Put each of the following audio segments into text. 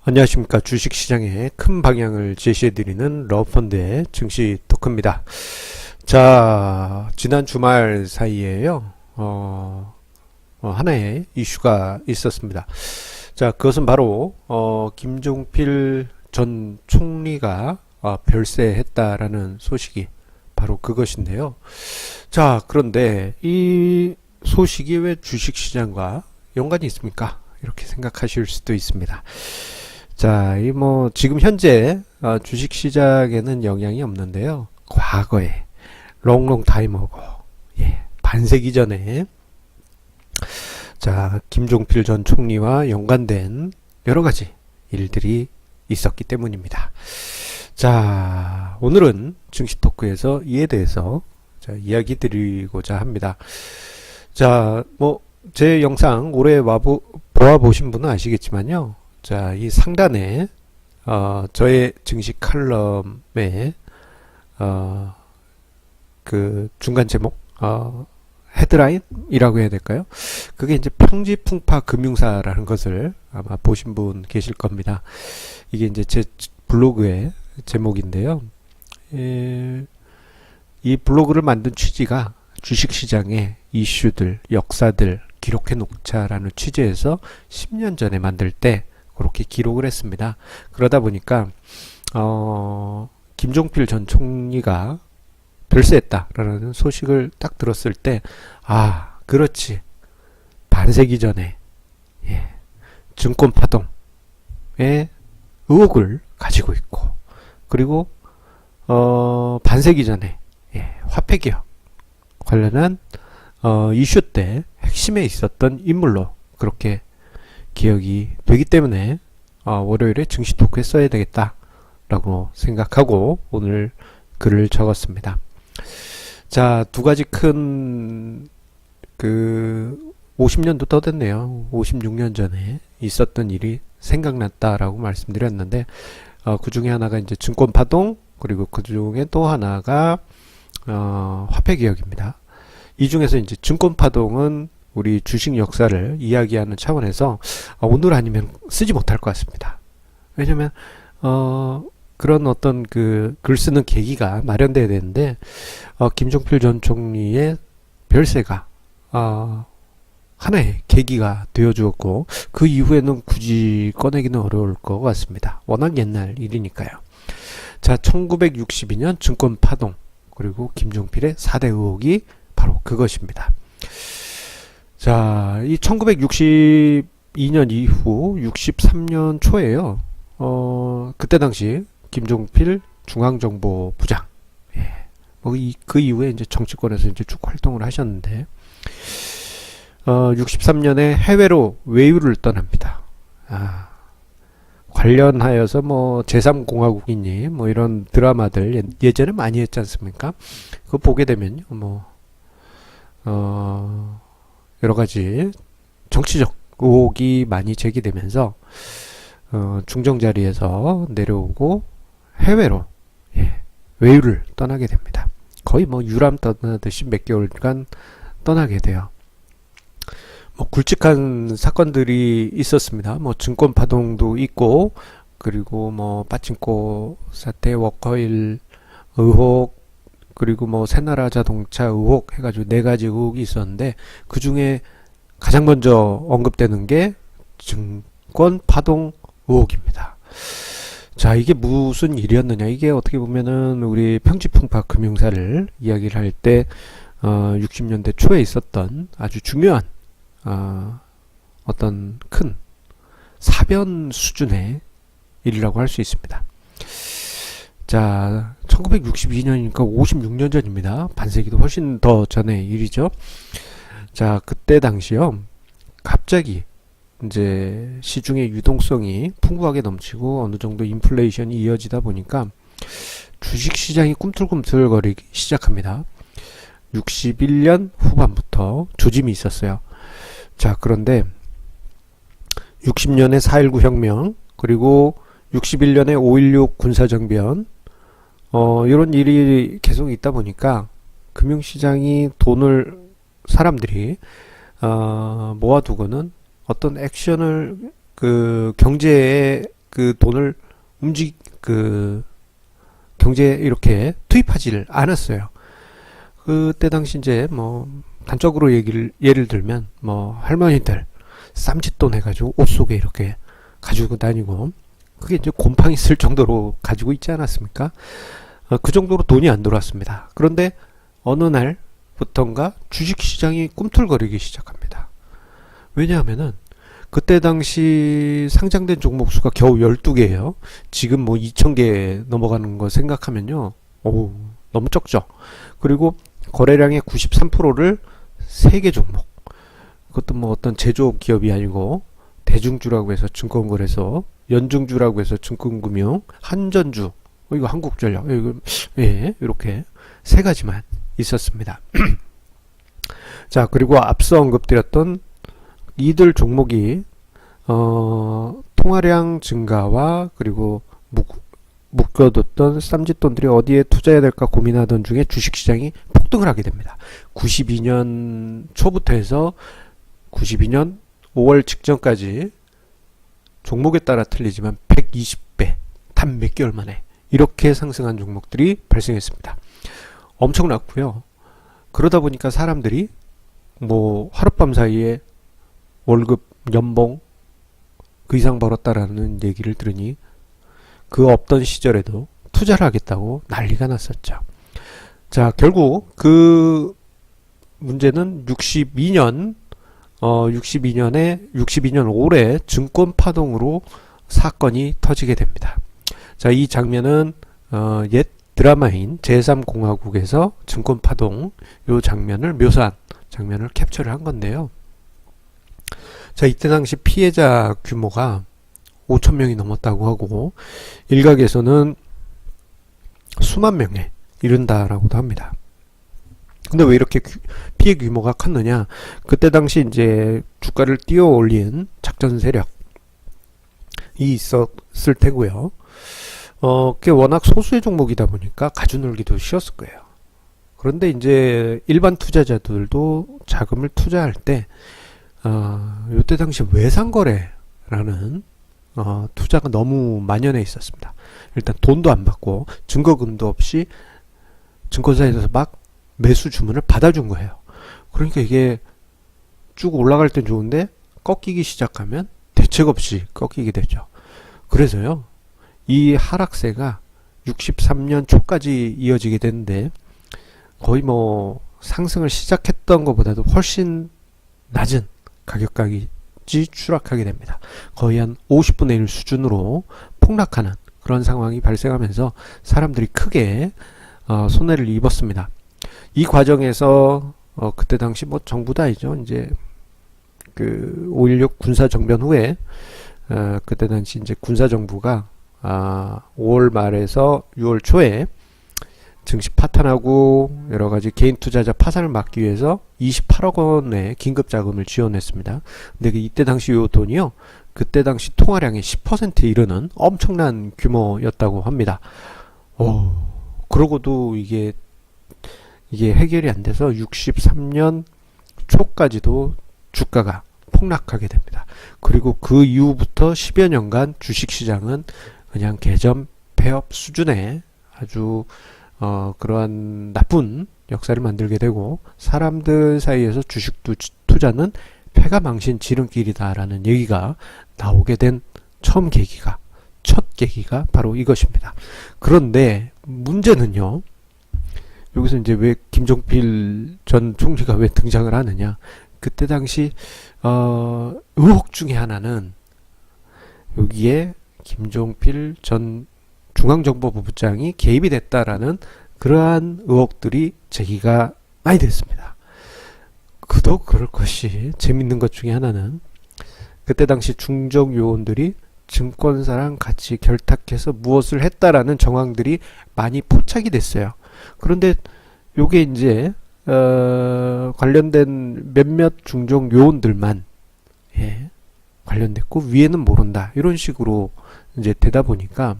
안녕하십니까. 주식시장의 큰 방향을 제시해드리는 러펀드의 증시 토크입니다. 자, 지난 주말 사이에요. 하나의 이슈가 있었습니다. 자, 그것은 바로 김종필 전 총리가 별세했다라는 소식이 바로 그것인데요. 자, 그런데 이 소식이 왜 주식시장과 연관이 있습니까? 이렇게 생각하실 수도 있습니다. 자, 지금 현재 주식 시장에는 영향이 없는데요. 과거에, 롱롱 타임 어고, 반세기 전에, 자, 김종필 전 총리와 연관된 여러 가지 일들이 있었기 때문입니다. 자, 오늘은 증시 토크에서 이에 대해서 이야기 드리고자 합니다. 자, 제 영상 오래 보아보신 분은 아시겠지만요. 자, 이 상단에 저의 증시 칼럼의 그 중간 제목 헤드라인이라고 해야 될까요? 그게 이제 평지풍파 금융사라는 것을 아마 보신 분 계실 겁니다. 이게 이제 제 블로그의 제목인데요. 이 블로그를 만든 취지가 주식시장의 이슈들, 역사들 기록해 놓자라는 취지에서 10년 전에 만들 때 그렇게 기록을 했습니다. 그러다 보니까 김종필 전 총리가 별세했다라는 소식을 딱 들었을 때 그렇지, 반세기 전에 증권 파동의 의혹을 가지고 있고, 그리고 반세기 전에 화폐개혁 관련한 이슈 때 핵심에 있었던 인물로 그렇게 기억이 되기 때문에 월요일에 증시 토크에 써야 되겠다라고 생각하고 오늘 글을 적었습니다. 자, 두 가지 큰 50년도 더 됐네요. 56년 전에 있었던 일이 생각났다라고 말씀드렸는데 그 중에 하나가 이제 증권 파동, 그리고 그 중에 또 하나가 화폐 개혁입니다. 이 중에서 이제 증권 파동은 우리 주식 역사를 이야기하는 차원에서 오늘 아니면 쓰지 못할 것 같습니다. 왜냐면 그런 어떤 글 쓰는 계기가 마련돼야 되는데 김종필 전 총리의 별세가 하나의 계기가 되어 주었고, 그 이후에는 굳이 꺼내기는 어려울 것 같습니다. 워낙 옛날 일이니까요. 자, 1962년 증권 파동, 그리고 김종필의 4대 의혹이 바로 그것입니다. 자, 이 1962년 이후 63년 초에요. 그때 당시 김종필 중앙정보부장, 그 이후에 이제 정치권에서 이제 쭉 활동을 하셨는데, 63년에 해외로 외유를 떠납니다. 관련하여서 제3공화국이니 이런 드라마들 예전에 많이 했지 않습니까? 그거 보게 되면요, 여러 가지 정치적 의혹이 많이 제기되면서 중정 자리에서 내려오고 해외로 외유를 떠나게 됩니다. 거의 유람 떠나듯이 몇 개월간 떠나게 돼요. 굵직한 사건들이 있었습니다. 증권 파동도 있고, 그리고 빠칭코 사태, 워커힐 의혹, 그리고 새나라 자동차 의혹 해가지고 4가지 의혹이 있었는데, 그 중에 가장 먼저 언급되는 게 증권 파동 의혹입니다. 자, 이게 무슨 일이었느냐? 이게 어떻게 보면은 우리 평지풍파 금융사를 이야기를 할 때 60년대 초에 있었던 아주 중요한 어떤 큰 사변 수준의 일이라고 할 수 있습니다. 자, 1962년이니까 56년 전입니다. 반세기도 훨씬 더 전의 일이죠. 자, 그때 당시요, 갑자기 이제 시중의 유동성이 풍부하게 넘치고 어느 정도 인플레이션이 이어지다 보니까 주식시장이 꿈틀꿈틀거리기 시작합니다. 61년 후반부터 조짐이 있었어요. 자, 그런데 60년에 4.19 혁명, 그리고 61년에 5.16 군사정변, 이런 일이 계속 있다 보니까 금융시장이 돈을 사람들이 모아두고는 어떤 액션을 경제에 그 돈을 경제에 이렇게 투입하지를 않았어요. 그때 당시 이제 뭐 단적으로 예를 들면 뭐 할머니들 쌈짓돈 해가지고 옷 속에 이렇게 가지고 다니고, 그게 이제 곰팡이 쓸 정도로 가지고 있지 않았습니까? 그 정도로 돈이 안 들어왔습니다. 그런데 어느 날부턴가 주식시장이 꿈틀거리기 시작합니다. 왜냐하면은 그때 당시 상장된 종목 수가 겨우 12개예요. 지금 뭐 2000개 넘어가는 거 생각하면요, 오, 너무 적죠. 그리고 거래량의 93%를 3개 종목, 그것도 뭐 어떤 제조업 기업이 아니고 대중주라고 해서 증권거래소, 연중주라고 해서 증권금융, 한전주, 이거 한국전력, 이거, 예, 이렇게 세 가지만 있었습니다. 자, 그리고 앞서 언급드렸던 이들 종목이 통화량 증가와 그리고 묶어뒀던 쌈짓돈들이 어디에 투자해야 될까 고민하던 중에 주식시장이 폭등을 하게 됩니다. 92년 초부터 해서 92년 5월 직전까지 종목에 따라 틀리지만 120배, 단 몇 개월 만에 이렇게 상승한 종목들이 발생했습니다. 엄청났고요. 그러다 보니까 사람들이 뭐 하룻밤 사이에 월급, 연봉 그 이상 벌었다라는 얘기를 들으니 그 없던 시절에도 투자를 하겠다고 난리가 났었죠. 자, 결국 그 문제는 62년 62년 올해 증권 파동으로 사건이 터지게 됩니다. 자, 이 장면은 옛 드라마인 제3공화국에서 증권 파동 요 장면을 묘사한 장면을 캡처를 한 건데요. 자, 이때 당시 피해자 규모가 5,000명이 넘었다고 하고 일각에서는 수만 명에 이른다라고도 합니다. 근데 왜 이렇게 피해 규모가 컸느냐? 그때 당시 이제 주가를 띄워 올린 작전 세력이 있었을 테고요. 그게 워낙 소수의 종목이다 보니까 가져놀기도 쉬웠을 거예요. 그런데 이제 일반 투자자들도 자금을 투자할 때 이때 당시 외상거래라는 투자가 너무 만연해 있었습니다. 일단 돈도 안 받고 증거금도 없이 증권사에서 막 매수 주문을 받아준 거예요. 그러니까 이게 쭉 올라갈 땐 좋은데 꺾이기 시작하면 대책 없이 꺾이게 되죠. 그래서요, 이 하락세가 63년 초까지 이어지게 되는데 거의 뭐 상승을 시작했던 것보다도 훨씬 낮은 가격까지 추락하게 됩니다. 거의 한 50분의 1 수준으로 폭락하는 그런 상황이 발생하면서 사람들이 크게 손해를 입었습니다. 이 과정에서 그때 당시 뭐 정부도 아니죠. 이제 그 5.16 군사정변 후에 그때 당시 이제 군사정부가 5월 말에서 6월 초에 증시 파탄하고 여러가지 개인 투자자 파산을 막기 위해서 28억 원의 긴급 자금을 지원했습니다. 근데 이때 당시 요 돈이요, 그때 당시 통화량의 10%에 이르는 엄청난 규모였다고 합니다. 그러고도 이게 해결이 안 돼서 63년 초까지도 주가가 폭락하게 됩니다. 그리고 그 이후부터 10여 년간 주식시장은 그냥 개점 폐업 수준의 아주 그러한 나쁜 역사를 만들게 되고, 사람들 사이에서 주식 투자는 패가 망신 지름길이다라는 얘기가 나오게 된 첫 계기가 바로 이것입니다. 그런데 문제는요, 여기서 이제 왜 김종필 전 총리가 왜 등장을 하느냐? 그때 당시 의혹 중에 하나는 여기에 김종필 전 중앙정보부부장이 개입이 됐다라는 그러한 의혹들이 제기가 많이 됐습니다. 그도 그럴 것이 재밌는 것 중에 하나는 그때 당시 중정 요원들이 증권사랑 같이 결탁해서 무엇을 했다라는 정황들이 많이 포착이 됐어요. 그런데 요게 이제 관련된 몇몇 중정 요원들만 관련됐고 위에는 모른다, 이런 식으로 이제 되다 보니까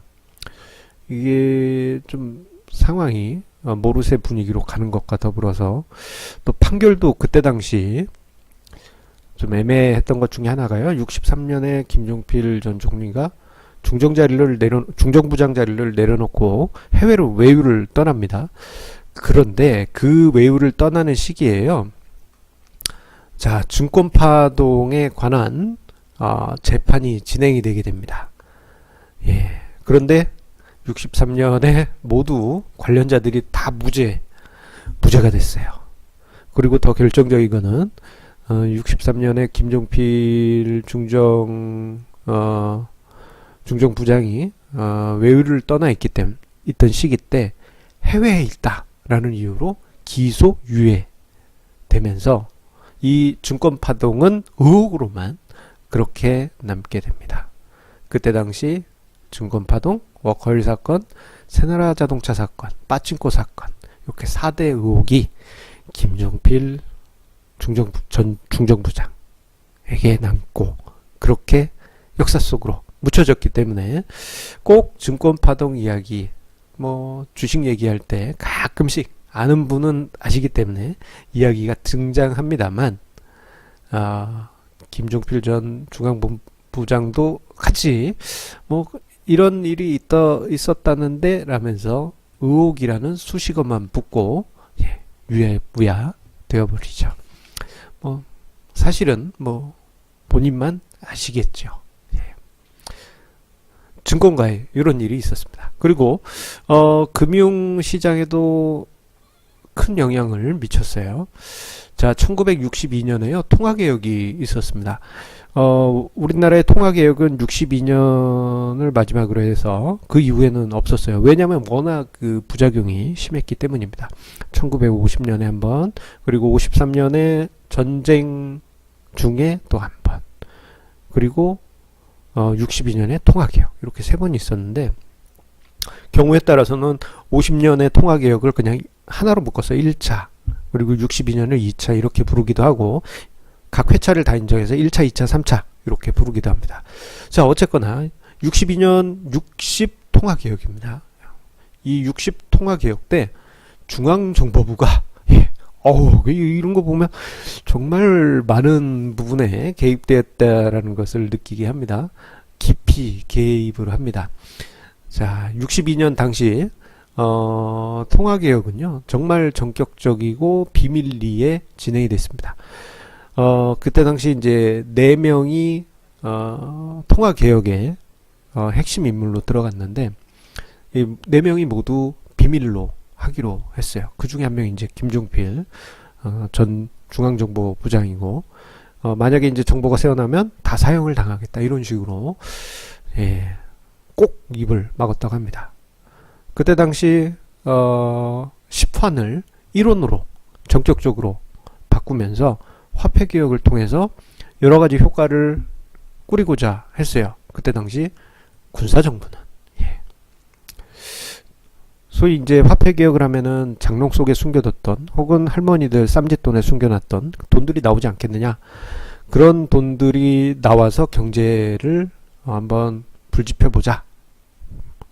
이게 좀 상황이 모르쇠 분위기로 가는 것과 더불어서 또 판결도 그때 당시 좀 애매했던 것 중에 하나가요. 63년에 김종필 전 총리가 중정부장 자리를 내려놓고 해외로 외유를 떠납니다. 그런데 그 외유를 떠나는 시기에요. 자, 증권파동에 관한 재판이 진행이 되게 됩니다. 예. 그런데 63년에 모두 관련자들이 다 무죄가 됐어요. 그리고 더 결정적인 거는 63년에 김종필 중정부장이 외유를 떠나 있던 시기 때 해외에 있다라는 이유로 기소 유예되면서 이 증권파동은 의혹으로만 그렇게 남게 됩니다. 그때 당시 증권파동, 워커힐 사건, 새나라 자동차 사건, 빠칭코 사건, 이렇게 4대 의혹이 김종필 전 중정부장에게 남고 그렇게 역사 속으로 묻혀졌기 때문에 꼭 증권파동 이야기, 주식 얘기할 때 가끔씩 아는 분은 아시기 때문에 이야기가 등장합니다만, 김종필 전 중앙본부장도 같이 이런 일이 있었다는데 라면서 의혹이라는 수식어만 붙고 유야무야 되어버리죠. 사실은 본인만 아시겠죠. 증권가에 이런 일이 있었습니다. 그리고 금융시장에도 큰 영향을 미쳤어요. 자, 1962년에요. 통화개혁이 있었습니다. 우리나라의 통화개혁은 62년을 마지막으로 해서 그 이후에는 없었어요. 왜냐하면 워낙 그 부작용이 심했기 때문입니다. 1950년에 한 번, 그리고 53년에 전쟁 중에 또 한 번, 그리고 62년에 통화개혁, 이렇게 세 번이 있었는데, 경우에 따라서는 50년의 통화개혁을 그냥 하나로 묶어서 1차, 그리고 62년을 2차 이렇게 부르기도 하고, 각 회차를 다 인정해서 1차, 2차, 3차 이렇게 부르기도 합니다. 자, 어쨌거나 62년 60 통화개혁입니다. 이 60 통화개혁 때 중앙정보부가 이런 거 보면 정말 많은 부분에 개입되었다라는 것을 느끼게 합니다. 깊이 개입을 합니다. 자, 62년 당시 통화개혁은요, 정말 전격적이고 비밀리에 진행이 됐습니다. 그때 당시 이제 4명이 통화개혁의 핵심 인물로 들어갔는데, 이 4명이 모두 비밀로 하기로 했어요. 그 중에 한 명이 이제 김종필 전 중앙정보부장이고, 만약에 이제 정보가 새어나면 다 사형을 당하겠다, 이런 식으로 꼭 입을 막았다고 합니다. 그때 당시 10환을 1원으로 전격적으로 바꾸면서 화폐개혁을 통해서 여러가지 효과를 꾸리고자 했어요. 그때 당시 군사정부는. 소위 이제 화폐개혁을 하면은 장롱 속에 숨겨뒀던, 혹은 할머니들 쌈짓돈에 숨겨놨던 돈들이 나오지 않겠느냐. 그런 돈들이 나와서 경제를 한번 불지펴보자.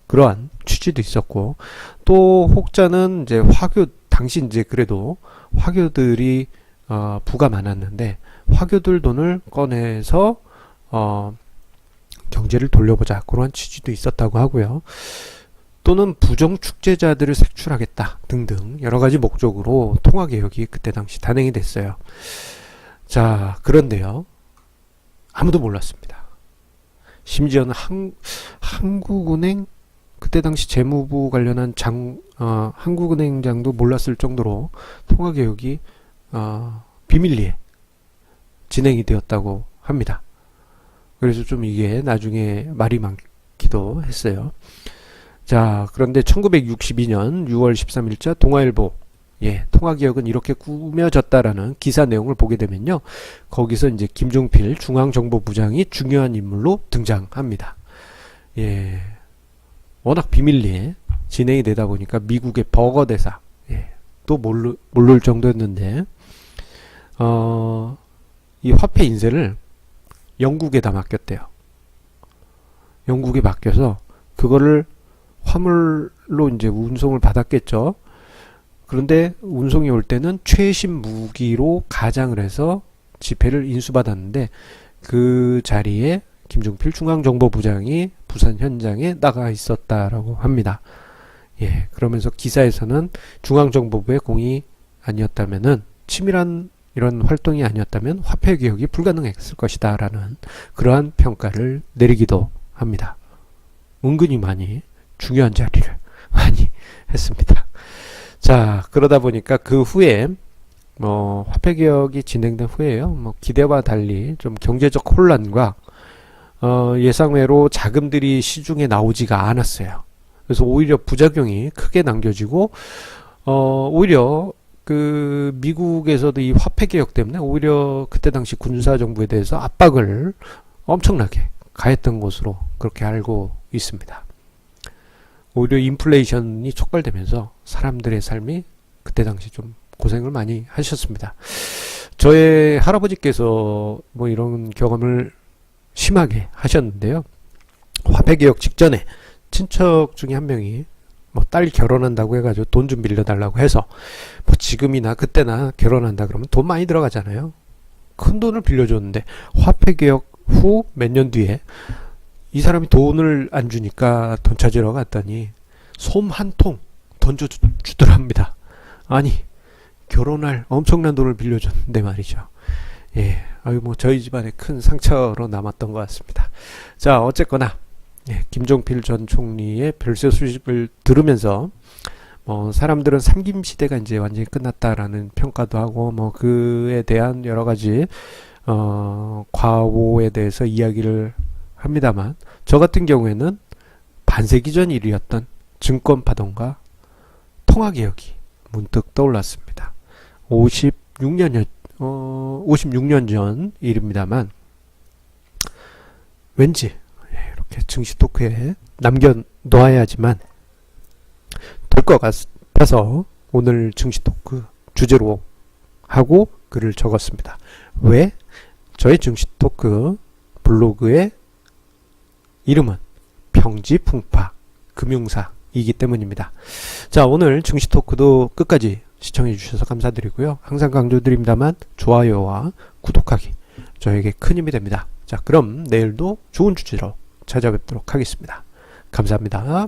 그러한 취지도 있었고, 또 혹자는 이제 당시 이제 그래도 화교들이 부가 많았는데, 화교들 돈을 꺼내서 경제를 돌려보자, 그런 취지도 있었다고 하고요. 또는 부정축제자들을 색출하겠다 등등 여러가지 목적으로 통화개혁이 그때 당시 단행이 됐어요. 자, 그런데요, 아무도 몰랐습니다. 심지어는 한국은행, 그때 당시 재무부 관련한 한국은행장도 몰랐을 정도로 통화개혁이 비밀리에 진행이 되었다고 합니다. 그래서 좀 이게 나중에 말이 많기도 했어요. 자, 그런데 1962년 6월 13일자 동아일보, 통화개혁은 이렇게 꾸며졌다라는 기사 내용을 보게 되면요, 거기서 이제 김종필 중앙정보부장이 중요한 인물로 등장합니다. 워낙 비밀리에 진행이 되다 보니까 미국의 버거 대사, 또 모를 정도였는데, 이 화폐 인쇄를 영국에다 맡겼대요. 영국에 맡겨서 그거를 화물로 이제 운송을 받았겠죠. 그런데 운송이 올 때는 최신 무기로 가장을 해서 지폐를 인수받았는데, 그 자리에 김종필 중앙정보부장이 부산 현장에 나가 있었다라고 합니다. 예, 그러면서 기사에서는 중앙정보부의 공이 아니었다면은 치밀한 이런 활동이 아니었다면 화폐 개혁이 불가능했을 것이다 라는 그러한 평가를 내리기도 합니다. 은근히 많이 중요한 자리를 많이 했습니다. 자, 그러다 보니까 그 후에 화폐 개혁이 진행된 후에요. 기대와 달리 좀 경제적 혼란과 예상외로 자금들이 시중에 나오지가 않았어요. 그래서 오히려 부작용이 크게 남겨지고 오히려 그 미국에서도 이 화폐 개혁 때문에 오히려 그때 당시 군사 정부에 대해서 압박을 엄청나게 가했던 것으로 그렇게 알고 있습니다. 오히려 인플레이션이 촉발되면서 사람들의 삶이 그때 당시 좀 고생을 많이 하셨습니다. 저의 할아버지께서 이런 경험을 심하게 하셨는데요. 화폐 개혁 직전에 친척 중에 한 명이 딸 결혼한다고 해가지고 돈 좀 빌려달라고 해서 지금이나 그때나 결혼한다 그러면 돈 많이 들어가잖아요. 큰 돈을 빌려줬는데 화폐 개혁 후 몇 년 뒤에 이 사람이 돈을 안 주니까 돈 찾으러 갔더니 솜 한 통 던져주더랍니다. 아니 결혼할 엄청난 돈을 빌려줬는데 말이죠. 예, 저희 집안에 큰 상처로 남았던 것 같습니다. 자, 어쨌거나 김종필 전 총리의 별세 소식을 들으면서 사람들은 삼김 시대가 이제 완전히 끝났다라는 평가도 하고 그에 대한 여러 가지 과오에 대해서 이야기를 합니다만 저 같은 경우에는 반세기 전 일이었던 증권 파동과 통화 개혁이 문득 떠올랐습니다. 56년 전 일입니다만 왠지 이렇게 증시 토크에 남겨놓아야지만 될 것 같아서 오늘 증시 토크 주제로 하고 글을 적었습니다. 왜? 저의 증시 토크 블로그의 이름은 평지풍파 금융사이기 때문입니다. 자, 오늘 증시 토크도 끝까지 시청해 주셔서 감사드리고요. 항상 강조드립니다만 좋아요와 구독하기 저에게 큰 힘이 됩니다. 자, 그럼 내일도 좋은 주제로 찾아뵙도록 하겠습니다. 감사합니다.